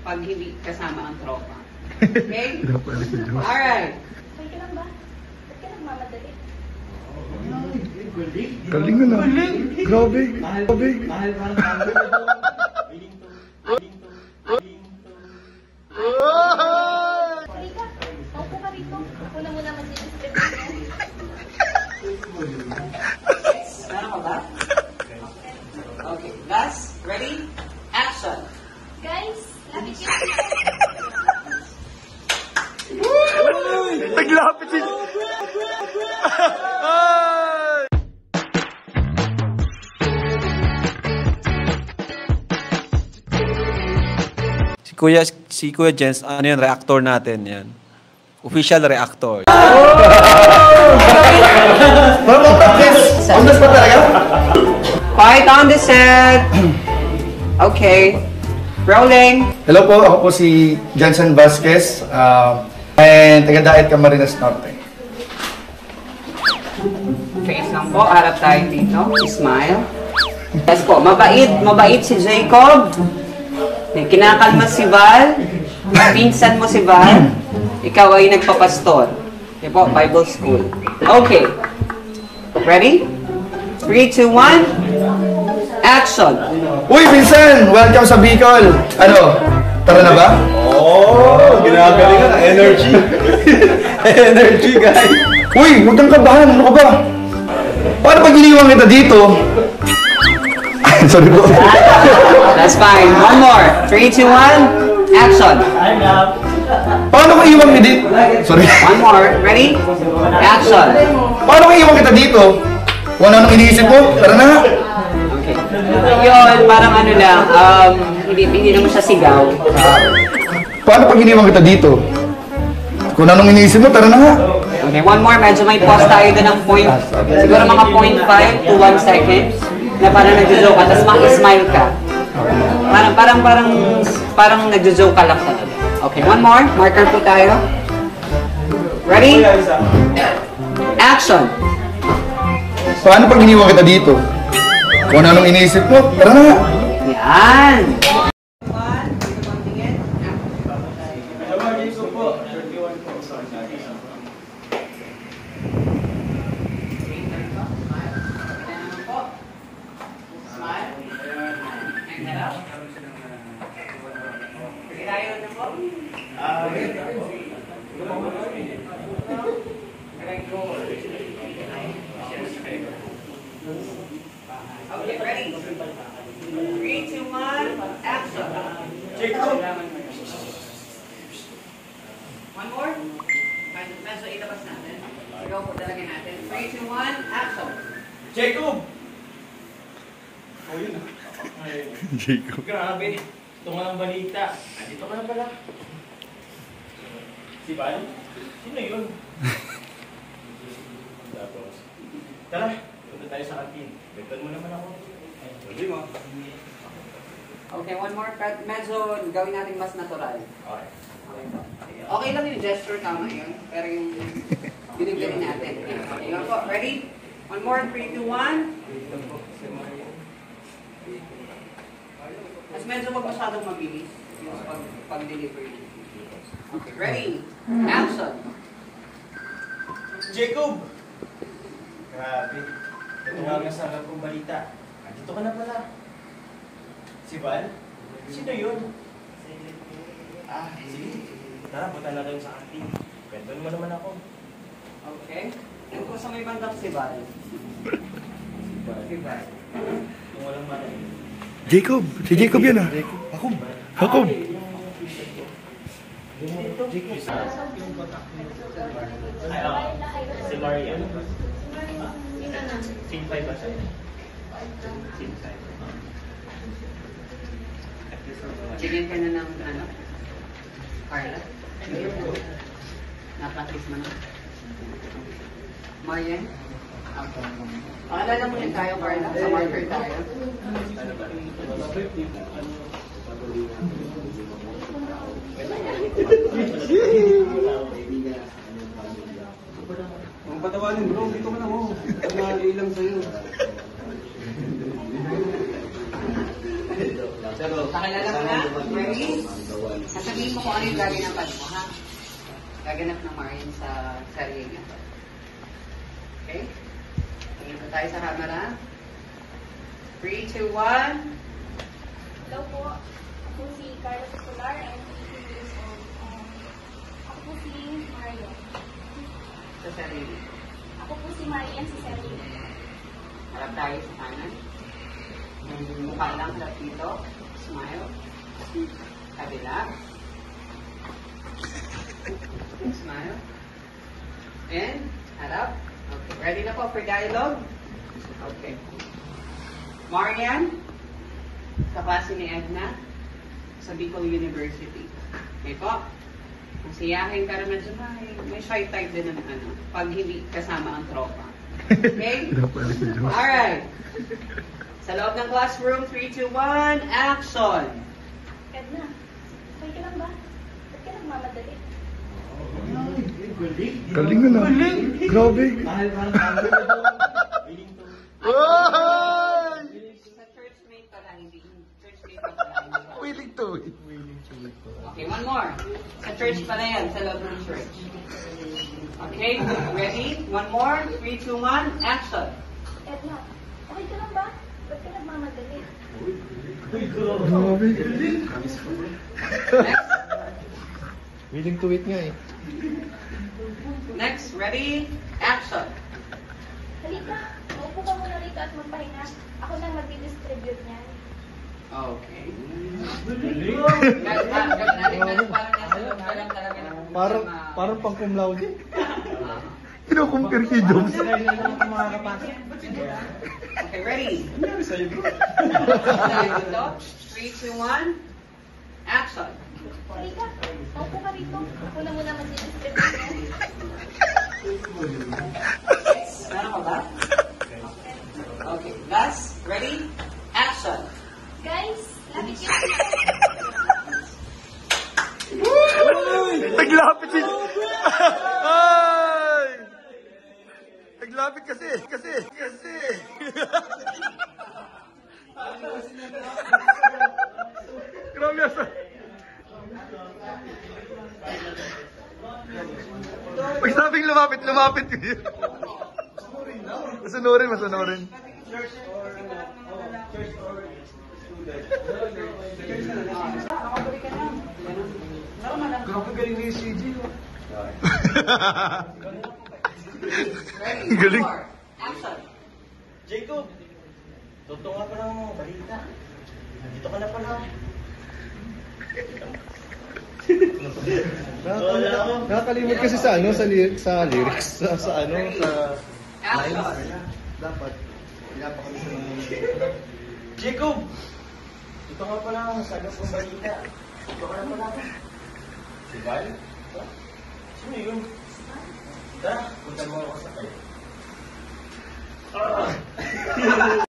Pag hindi kasama ang tropa. Okay? Alright. Okay ka lang ba? Ba't ka nagmamadali? Galing na lang. Grabe. Grabe. Halika, maupo ka rito. Ako na muna mag-i-describe mo. Meron ka ba? Okay. Last. Ready? Action. Guys, lapit ka. Naglapit si... Si Kuya Jens, ano yun, reactor natin yan. Official reactor. Quiet on the set. Okay. Rolling. Hello po, ako po si Jensen Vasquez. And taga-Daet Camarines Norte. Face lang po. Harap tayo dito. Smile. Yes po. Mabait si Jacob. May kinakalma si Val. Pinsan mo si Val. Ikaw ay nagpapastor. Okay po, Bible School. Okay. Ready? 3, 2, 1. Action! Uy, Pinsan! Welcome sa Bicol! Ano? Tara na ba? Oh, ginagalingan. Energy. Energy, guys. Uy, huwag kang kabahan. Ano ka ba? Paano pag iniwan kita dito? Sorry po. That's fine. One more. 3, 2, 1. Action! Paano kung iwan kita dito? Sorry. One more. Ready? Action! Paano kung iwan kita dito? Kung ano iniisip mo? Tara na nga. Okay. Yun, parang ano lang, hindi naman siya sigaw. Paano pag iniwan kita dito? Kung anong iniisip mo, tara na nga. Okay, one more. Medyo may pause tayo doon ng point. Siguro mga 0.5 to 1 seconds. Na parang nagjo-joke ka, tapos mag-smile ka. Parang nagjo-joke ka lang talaga. Okay, one more. Marker po tayo. Ready? Action! Paano pag iniwan kita dito? Kung anong iniisip mo, tara na nga. Yan! Okay, ready? 3, 2, 1, action! One more? Medyo ilabas natin. Sigaw po talaga natin. 3, 2, 1, action! Jacob! Oh, yun ah. Jacob. Grabe. Ito nga ang balita. Dito ka na pala. Si Val? Sino yun? Tapos, tara. Punta tayo sa kantin. Bigtan mo naman ako. Sabi mo. Okay, one more. Medyo gawin natin mas natural. Okay. Okay lang yung gesture, tama yun. Pero yung binigyan natin. Okay lang po. Ready? One more. 3, 2, 1. Mas medyo wag masyadong mabilis yung pag-delivery. Okay, ready? Action! Jacob! Grabe. Ito nga ang sarap kong balita. Dito ka na pala. Si Val? Sino yun? Ah, sige. Tara, punta na tayo sa kantin. Kwentuhan mo naman ako. Okay. Yung ko sa may bandang si Val. Si Val. Yung walang mali. Jacob! Si Jacob yan ah. Jacob. Jacob. Ay, si Maria. Scene 5 ba siya? Scene 5. Bigyan ka na ng ano? Carla? Na-practice mo na? Marian? Okay. Alala mo yun tayo, Carla. Sa marker tayo. Ang patawanin bro, dito ka na mo. Nag-aalay lang sa'yo. Pakilala mo na. Ready? Sasabihin mo kung ano yung gaganapan mo, ha? Gaganap ng Marian sa sarili niya. Okay? Tingin po tayo sa camera. 3, 2, 1. Hello po. Ako si Carla Popular. I'm 18 years old. Ako po si Marian. Sa sarili. Ako po si Marian sa sarili. Harap tayo sa kanan. Yung mukha lang, harap dito. Smile. Kabila. Smile. And, harap. Okay. Ready na po for dialogue? Okay. Marian, kaklase ni Edna sa Bicol University. Okay po? Kung siyahin ka naman dyan, may shy type din ng ano, pag hindi kasama ang tropa. Okay? Alright. Sa loob ng classroom, 3, 2, 1, action! Edna, okay ka lang ba? Ba't ka nagmamadali? Galing na. Grabe. Sa churchmate pala, hindi. Churchmate pa pala. Willing to it. Okay, one more. Sa church pala yan, sa loob ng church. Okay, ready? One more. 3, 2, 1, action! Edna, okay ka lang ba? Ba't ka nagmamadali? Grabe. Next. Willing to it nga eh. Next, ready? Action! Halika, maupo ka muna rito at magpahinga. Ako nang mag-distribute niyan. Okay. Gawin natin parang nasa loob ka lang talaga ng Parang pang cum laude. Kino-compare kay Jones. Okay, ready? 3, 2, 1, action! Halika, maupo ka rito. Ako na muna mag-distribute niyan. Meron ka ba? Okay, last, ready? Action! Guys, lapit kayo. Naglapit si... Ay! Naglapit kasi. Grabe asa. Pag sabing lumapit. Masunurin. Grabe galing ni CG. Ready? Galing. Action! Jacob, totoo nga pala mo, balita. Nandito ka na pala. Nakakalimot kasi sa lyrics, sa Action! dapat pinapakabisa ng Jacob, ito nga pala ang sagot kong balita. Ito ka na pala. Si Val? Sino yun? Tara, punta mo ako sa kayo.